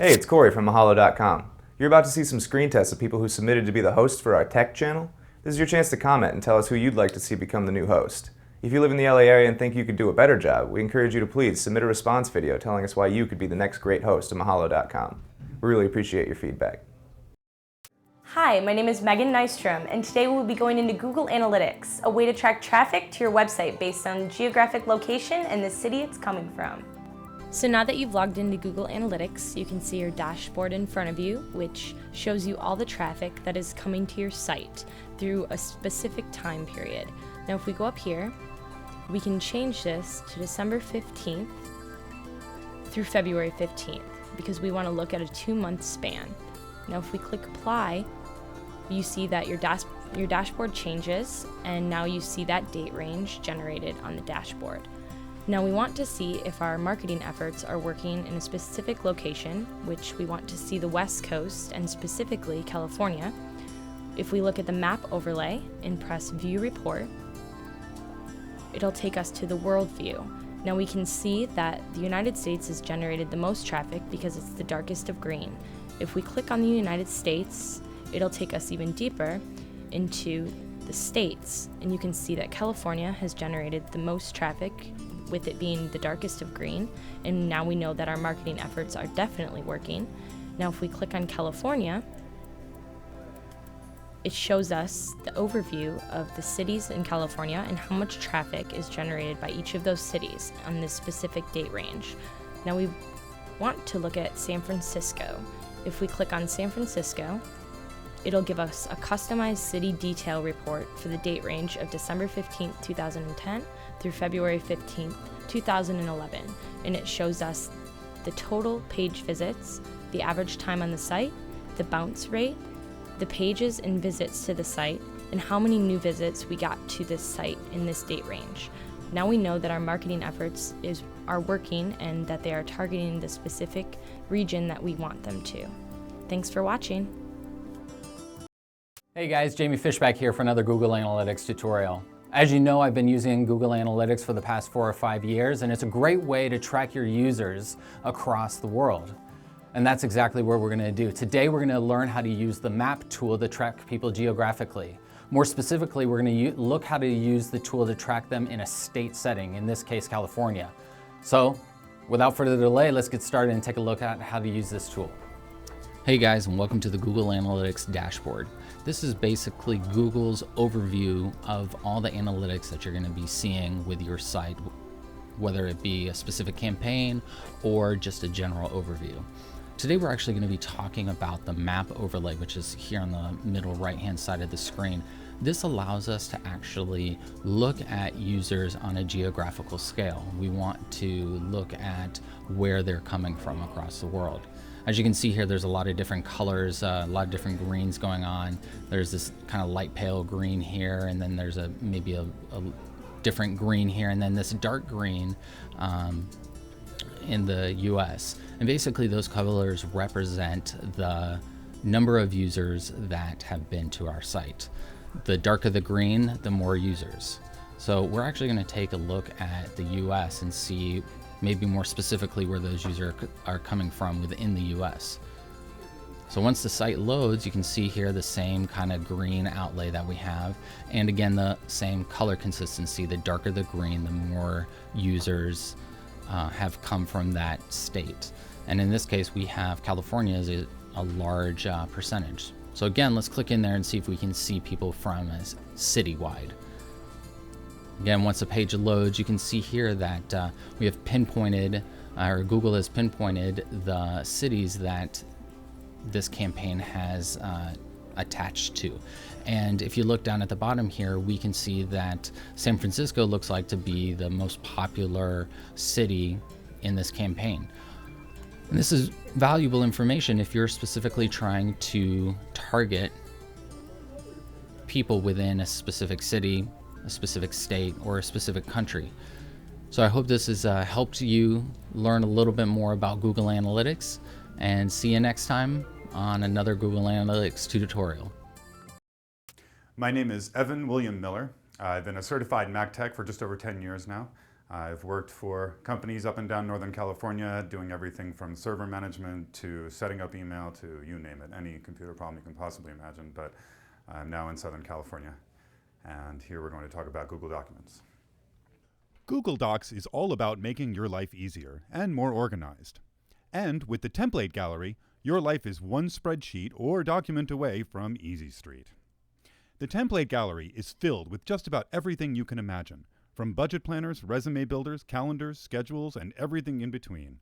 Hey, it's Corey from Mahalo.com. You're about to see some screen tests of people who submitted to be the host for our tech channel. This is your chance to comment and tell us who you'd like to see become the new host. If you live in the LA area and think you could do a better job, we encourage you to please submit a response video telling us why you could be the next great host of Mahalo.com. We really appreciate your feedback. Hi, my name is Megan Nystrom, and today we'll be going into Google Analytics, a way to track traffic to your website based on geographic location and the city it's coming from. So now that you've logged into Google Analytics, you can see your dashboard in front of you, which shows you all the traffic that is coming to your site through a specific time period. Now if we go up here, we can change this to December 15th through February 15th because we want to look at a 2-month span. Now if we click apply, you see that your dashboard changes, and now you see that date range generated on the dashboard. Now we want to see if our marketing efforts are working in a specific location, which we want to see the West Coast and specifically California. If we look at the map overlay and press View Report, it'll take us to the world view. Now we can see that the United States has generated the most traffic because it's the darkest of green. If we click on the United States, it'll take us even deeper into the states, and you can see that California has generated the most traffic, with it being the darkest of green, and now we know that our marketing efforts are definitely working. Now if we click on California, it shows us the overview of the cities in California and how much traffic is generated by each of those cities on this specific date range. Now we want to look at San Francisco. If we click on San Francisco, it'll give us a customized city detail report for the date range of December 15th, 2010 through February 15th, 2011. And it shows us the total page visits, the average time on the site, the bounce rate, the pages and visits to the site, and how many new visits we got to this site in this date range. Now we know that our marketing efforts are working and that they are targeting the specific region that we want them to. Thanks for watching. Hey guys, Jamie Fishback here for another Google Analytics tutorial. As you know, I've been using Google Analytics for the past 4 or 5 years, and it's a great way to track your users across the world. And that's exactly what we're going to do. Today we're going to learn how to use the map tool to track people geographically. More specifically, we're going to look how to use the tool to track them in a state setting, in this case California. So without further delay, let's get started and take a look at how to use this tool. Hey guys, and welcome to the Google Analytics dashboard. This is basically Google's overview of all the analytics that you're going to be seeing with your site, whether it be a specific campaign or just a general overview. Today we're actually going to be talking about the map overlay, which is here on the middle right-hand side of the screen. This allows us to actually look at users on a geographical scale. We want to look at where they're coming from across the world. As you can see here, there's a lot of different colors, a lot of different greens going on. There's this kind of light pale green here, and then there's maybe a different green here, and then this dark green in the US. And basically those colors represent the number of users that have been to our site. The darker the green, the more users. So we're actually going to take a look at the US and see maybe more specifically where those users are coming from within the US. So once the site loads, you can see here the same kind of green outlay that we have, and again the same color consistency. The darker the green, the more users have come from that state. And in this case we have California as a large percentage. So again, let's click in there and see if we can see people from as citywide. Again, once the page loads, you can see here that we have pinpointed, or Google has pinpointed the cities that this campaign has attached to. And if you look down at the bottom here, we can see that San Francisco looks like to be the most popular city in this campaign. And this is valuable information if you're specifically trying to target people within a specific city, a specific state, or a specific country. So I hope this has helped you learn a little bit more about Google Analytics, and see you next time on another Google Analytics tutorial. My name is Evan William Miller. I've been a certified Mac Tech for just over 10 years now. I've worked for companies up and down Northern California, doing everything from server management to setting up email to you name it, any computer problem you can possibly imagine, but I'm now in Southern California. And here we're going to talk about Google Documents. Google Docs is all about making your life easier and more organized. And with the template gallery, your life is one spreadsheet or document away from Easy Street. The template gallery is filled with just about everything you can imagine, from budget planners, resume builders, calendars, schedules, and everything in between.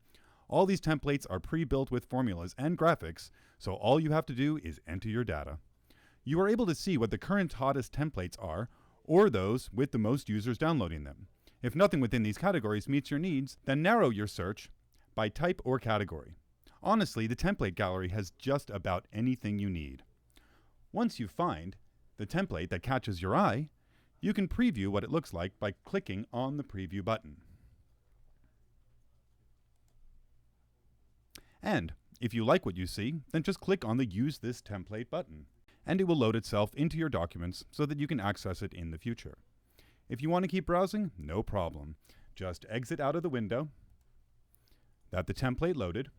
All these templates are pre-built with formulas and graphics, so all you have to do is enter your data. You are able to see what the current hottest templates are, or those with the most users downloading them. If nothing within these categories meets your needs, then narrow your search by type or category. Honestly, the template gallery has just about anything you need. Once you find the template that catches your eye, you can preview what it looks like by clicking on the preview button. And if you like what you see, then just click on the Use This Template button, and it will load itself into your documents so that you can access it in the future. If you want to keep browsing, no problem. Just exit out of the window that the template loaded,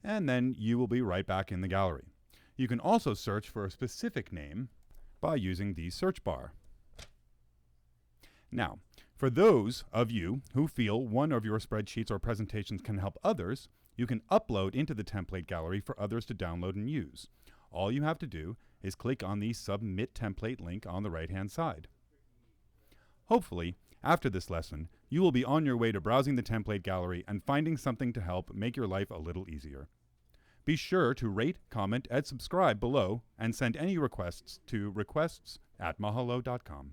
and then you will be right back in the gallery. You can also search for a specific name by using the search bar. Now, for those of you who feel one of your spreadsheets or presentations can help others, you can upload into the template gallery for others to download and use. All you have to do is click on the Submit Template link on the right-hand side. Hopefully, after this lesson, you will be on your way to browsing the template gallery and finding something to help make your life a little easier. Be sure to rate, comment, and subscribe below, and send any requests to requests@mahalo.com.